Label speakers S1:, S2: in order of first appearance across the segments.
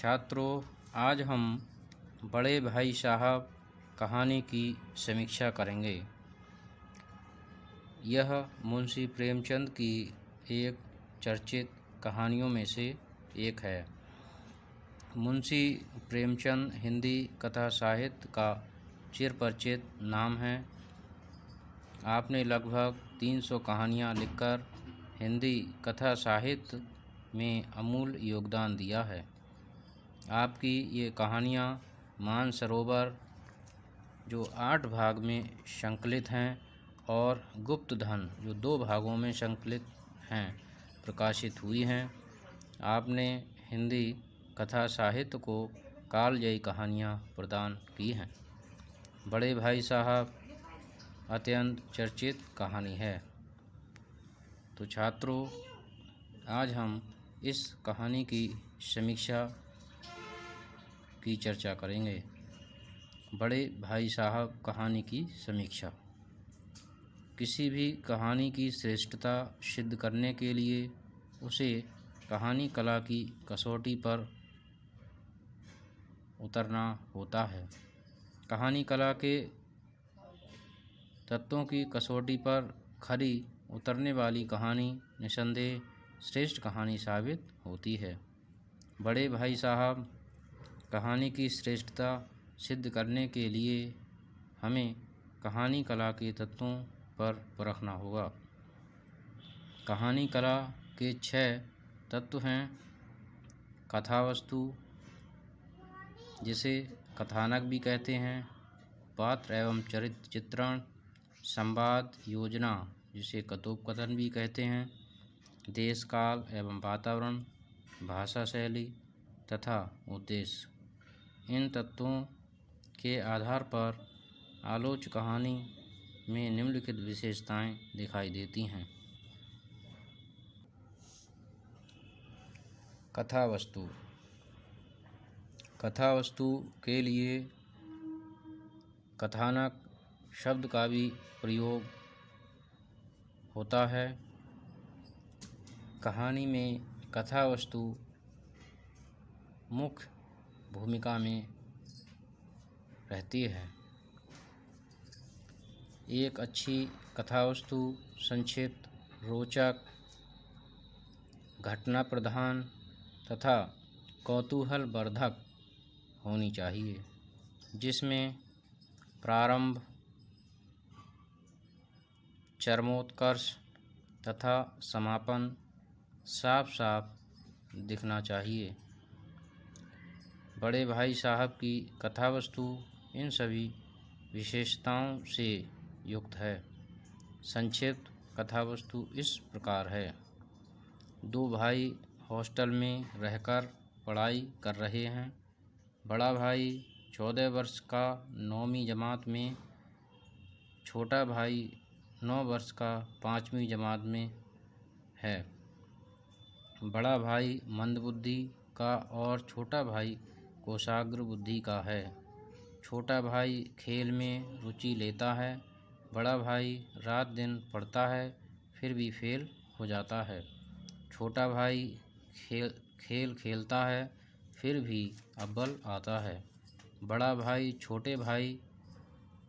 S1: छात्रों, आज हम बड़े भाई साहब कहानी की समीक्षा करेंगे। यह मुंशी प्रेमचंद की एक चर्चित कहानियों में से एक है। मुंशी प्रेमचंद हिंदी कथा साहित्य का चिरपरिचित नाम है। आपने लगभग 300 कहानियाँ लिखकर हिंदी कथा साहित्य में अमूल्य योगदान दिया है। आपकी ये कहानियाँ मानसरोवर, जो 8 भाग में संकलित हैं, और गुप्त धन, जो 2 भागों में संकलित हैं, प्रकाशित हुई हैं। आपने हिंदी कथा साहित्य को कालजयी कहानियाँ प्रदान की हैं। बड़े भाई साहब अत्यंत चर्चित कहानी है। तो छात्रों, आज हम इस कहानी की समीक्षा की चर्चा करेंगे। बड़े भाई साहब कहानी की समीक्षा। किसी भी कहानी की श्रेष्ठता सिद्ध करने के लिए उसे कहानी कला की कसौटी पर उतरना होता है। कहानी कला के तत्वों की कसौटी पर खरी उतरने वाली कहानी निसंदेह श्रेष्ठ कहानी साबित होती है। बड़े भाई साहब कहानी की श्रेष्ठता सिद्ध करने के लिए हमें कहानी कला के तत्वों पर परखना होगा। कहानी कला के 6 तत्व हैं। कथावस्तु, जिसे कथानक भी कहते हैं, पात्र एवं चरित्र चित्रण, संवाद योजना, जिसे कथोपकथन भी कहते हैं, देश काल एवं वातावरण, भाषा शैली तथा उद्देश्य। इन तत्वों के आधार पर आलोच्य कहानी में निम्नलिखित विशेषताएं दिखाई देती हैं। कथावस्तु। कथावस्तु के लिए कथानक शब्द का भी प्रयोग होता है। कहानी में कथावस्तु मुख्य भूमिका में रहती है। एक अच्छी कथावस्तु संक्षिप्त, रोचक, घटना प्रधान तथा कौतूहलवर्धक होनी चाहिए, जिसमें प्रारंभ, चरमोत्कर्ष तथा समापन साफ साफ दिखना चाहिए। बड़े भाई साहब की कथावस्तु इन सभी विशेषताओं से युक्त है। संक्षिप्त कथावस्तु इस प्रकार है। 2 भाई हॉस्टल में रहकर पढ़ाई कर रहे हैं। बड़ा भाई 14 वर्ष का 9वीं जमात में, छोटा भाई 9 वर्ष का 5वीं जमात में है। बड़ा भाई मंदबुद्धि का और छोटा भाई कोशाग्र बुद्धि का है। छोटा भाई खेल में रुचि लेता है। बड़ा भाई रात दिन पढ़ता है, फिर भी फेल हो जाता है। छोटा भाई खेल खेलता है, फिर भी अव्वल आता है। बड़ा भाई छोटे भाई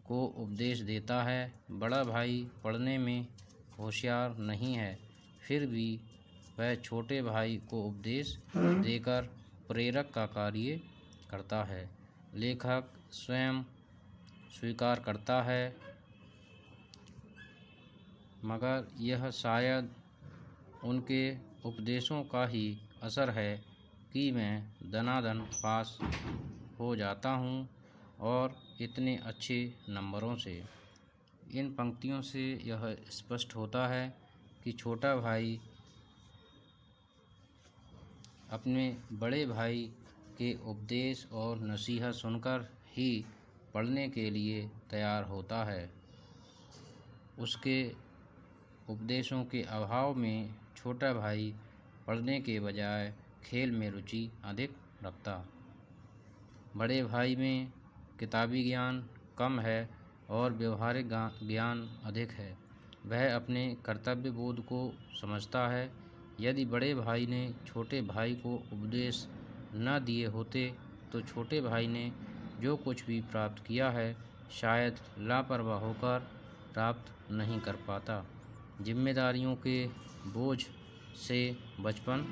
S1: को उपदेश देता है। बड़ा भाई पढ़ने में होशियार नहीं है, फिर भी वह छोटे भाई को उपदेश देकर प्रेरक का कार्य करता है। लेखक स्वयं स्वीकार करता है, मगर यह शायद उनके उपदेशों का ही असर है कि मैं दनादन पास हो जाता हूँ, और इतने अच्छे नंबरों से। इन पंक्तियों से यह स्पष्ट होता है कि छोटा भाई अपने बड़े भाई के उपदेश और नसीहत सुनकर ही पढ़ने के लिए तैयार होता है। उसके उपदेशों के अभाव में छोटा भाई पढ़ने के बजाय खेल में रुचि अधिक रखता। बड़े भाई में किताबी ज्ञान कम है और व्यवहारिक ज्ञान अधिक है। वह अपने कर्तव्य बोध को समझता है। यदि बड़े भाई ने छोटे भाई को उपदेश न दिए होते तो छोटे भाई ने जो कुछ भी प्राप्त किया है शायद लापरवाह होकर प्राप्त नहीं कर पाता। जिम्मेदारियों के बोझ से बचपन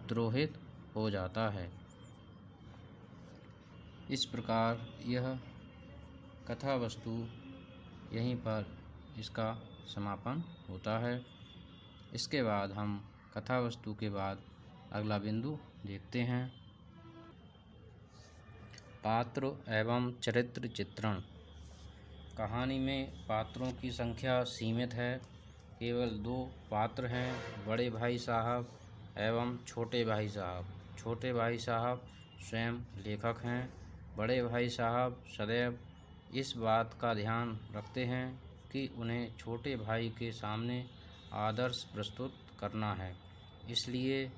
S1: द्रोहित हो जाता है। इस प्रकार यह कथा वस्तु यहीं पर इसका समापन होता है। इसके बाद हम कथा वस्तु के बाद अगला बिंदु देखते हैं। पात्र एवं चरित्र चित्रण। कहानी में पात्रों की संख्या सीमित है। केवल 2 पात्र हैं, बड़े भाई साहब एवं छोटे भाई साहब। छोटे भाई साहब स्वयं लेखक हैं। बड़े भाई साहब सदैव इस बात का ध्यान रखते हैं कि उन्हें छोटे भाई के सामने आदर्श प्रस्तुत करना है, इसलिए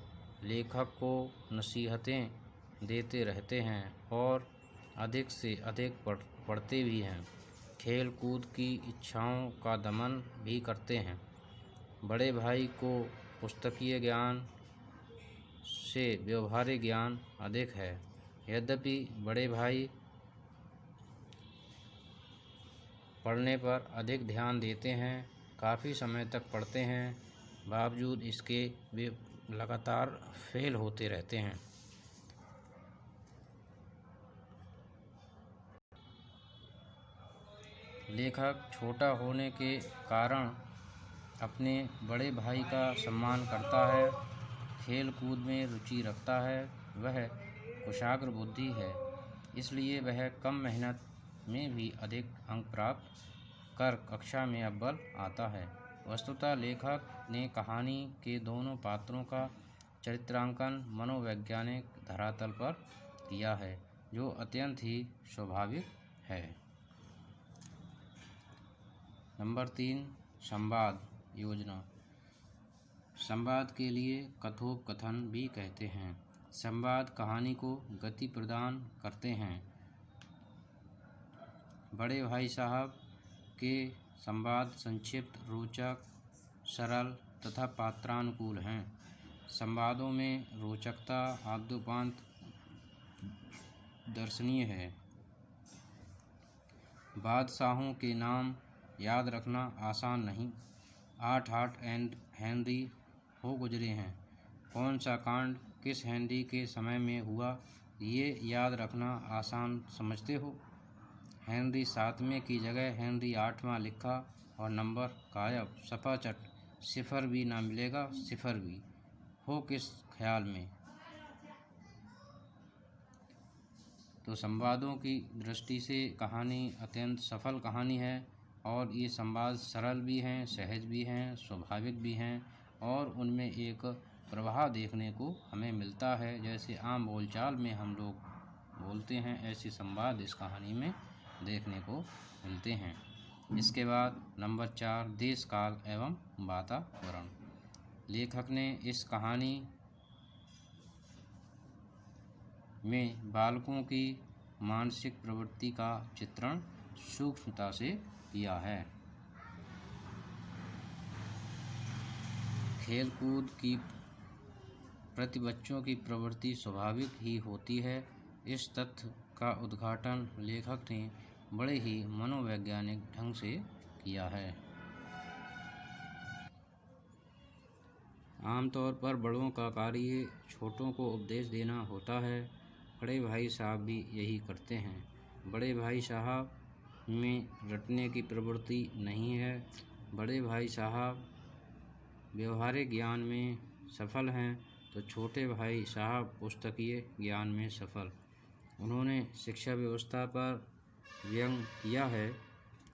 S1: लेखक को नसीहतें देते रहते हैं और अधिक से अधिक पढ़ते भी हैं। खेल कूद की इच्छाओं का दमन भी करते हैं। बड़े भाई को पुस्तकीय ज्ञान से व्यवहारिक ज्ञान अधिक है। यद्यपि बड़े भाई पढ़ने पर अधिक ध्यान देते हैं, काफ़ी समय तक पढ़ते हैं, बावजूद इसके वे लगातार फेल होते रहते हैं। लेखक छोटा होने के कारण अपने बड़े भाई का सम्मान करता है, खेल कूद में रुचि रखता है, वह कुशाग्र बुद्धि है, इसलिए वह कम मेहनत में भी अधिक अंक प्राप्त कर कक्षा में अव्वल आता है। वस्तुतः लेखक ने कहानी के दोनों पात्रों का चरित्रांकन मनोवैज्ञानिक धरातल पर किया है, जो अत्यंत ही स्वाभाविक है। नंबर 3, संवाद योजना। संवाद के लिए कथोपकथन भी कहते हैं। संवाद कहानी को गति प्रदान करते हैं। बड़े भाई साहब के संवाद संक्षिप्त, रोचक, सरल तथा पात्रानुकूल हैं। संवादों में रोचकता आद्योपांत दर्शनीय है। बादशाहों के नाम याद रखना आसान नहीं। 8 हेनरी हो गुजरे हैं। कौन सा कांड किस हेनरी के समय में हुआ, ये याद रखना आसान समझते हो? हेनरी 7वें की जगह हेनरी 8वां लिखा और नंबर गायब। सपाचट, सिफर भी ना मिलेगा, सिफर भी हो किस ख्याल में? तो संवादों की दृष्टि से कहानी अत्यंत सफल कहानी है और ये संवाद सरल भी हैं, सहज भी हैं, स्वाभाविक भी हैं और उनमें एक प्रवाह देखने को हमें मिलता है। जैसे आम बोलचाल में हम लोग बोलते हैं, ऐसे संवाद इस कहानी में देखने को मिलते हैं। इसके बाद नंबर 4, देश काल एवं वातावरण। लेखक ने इस कहानी में बालकों की मानसिक प्रवृत्ति का चित्रण सूक्ष्मता से किया है। खेल कूद की प्रति बच्चों की प्रवृत्ति स्वाभाविक ही होती है। इस तथ्य का उद्घाटन लेखक ने बड़े ही मनोवैज्ञानिक ढंग से किया है। आमतौर पर बड़ों का कार्य छोटों को उपदेश देना होता है। बड़े भाई साहब भी यही करते हैं। बड़े भाई साहब में रटने की प्रवृत्ति नहीं है। बड़े भाई साहब व्यवहारिक ज्ञान में सफल हैं तो छोटे भाई साहब पुस्तकीय ज्ञान में सफल। उन्होंने शिक्षा व्यवस्था पर व्यंग किया है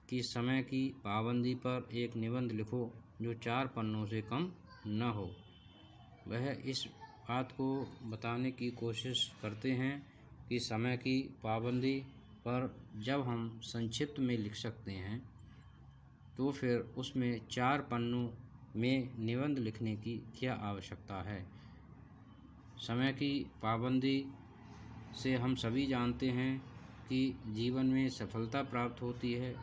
S1: कि समय की पाबंदी पर एक निबंध लिखो जो 4 पन्नों से कम न हो। वह इस बात को बताने की कोशिश करते हैं कि समय की पाबंदी पर जब हम संक्षिप्त में लिख सकते हैं तो फिर उसमें 4 पन्नों में निबंध लिखने की क्या आवश्यकता है। समय की पाबंदी से हम सभी जानते हैं कि जीवन में सफलता प्राप्त होती है।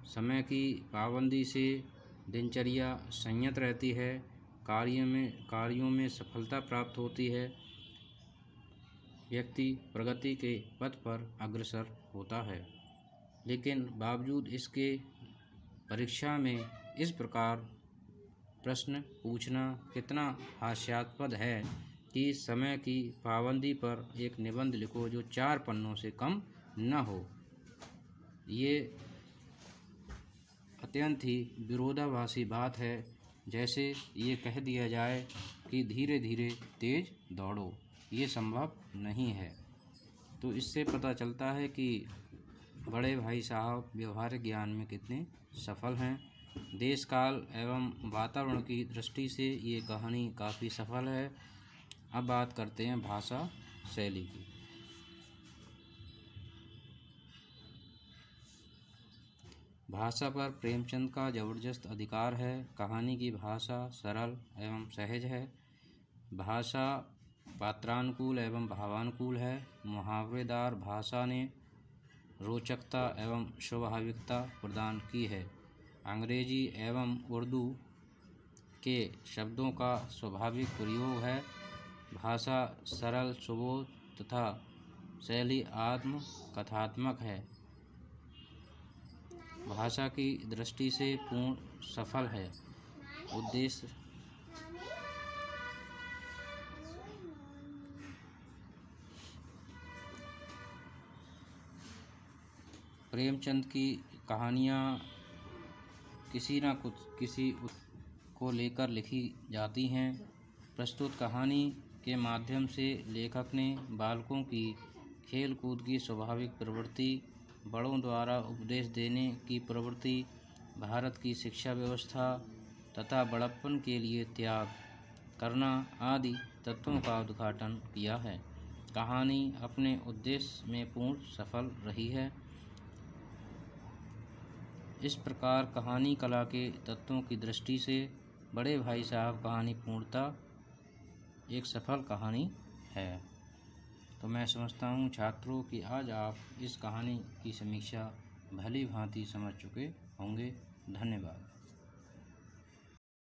S1: समय की पाबंदी से दिनचर्या संयत रहती है, कार्यों में सफलता प्राप्त होती है। व्यक्ति प्रगति के पथ पर अग्रसर होता है, लेकिन बावजूद इसके परीक्षा में इस प्रकार प्रश्न पूछना कितना हास्यास्पद है कि समय की पाबंदी पर एक निबंध लिखो जो 4 पन्नों से कम न हो। ये अत्यंत ही विरोधाभासी बात है, जैसे ये कह दिया जाए कि धीरे धीरे तेज दौड़ो। ये संभव नहीं है। तो इससे पता चलता है कि बड़े भाई साहब व्यवहारिक ज्ञान में कितने सफल हैं। देश काल एवं वातावरण की दृष्टि से ये कहानी काफ़ी सफल है। अब बात करते हैं भाषा शैली की। भाषा पर प्रेमचंद का जबरदस्त अधिकार है। कहानी की भाषा सरल एवं सहज है। भाषा पात्रानुकूल एवं भावानुकूल है। मुहावरेदार भाषा ने रोचकता एवं स्वाभाविकता प्रदान की है। अंग्रेजी एवं उर्दू के शब्दों का स्वाभाविक प्रयोग है। भाषा सरल सुबोध तथा शैली आत्म कथात्मक है। भाषा की दृष्टि से पूर्ण सफल है। उद्देश्य प्रेमचंद की कहानियाँ किसी को लेकर लिखी जाती हैं। प्रस्तुत कहानी के माध्यम से लेखक ने बालकों की खेल कूद की स्वाभाविक प्रवृत्ति, बड़ों द्वारा उपदेश देने की प्रवृत्ति, भारत की शिक्षा व्यवस्था तथा बड़प्पन के लिए त्याग करना आदि तत्वों का उद्घाटन किया है। कहानी अपने उद्देश्य में पूर्ण सफल रही है। इस प्रकार कहानी कला के तत्वों की दृष्टि से बड़े भाई साहब कहानी पूर्णतः एक सफल कहानी है। तो मैं समझता हूँ छात्रों कि आज आप इस कहानी की समीक्षा भली भांति समझ चुके होंगे। धन्यवाद।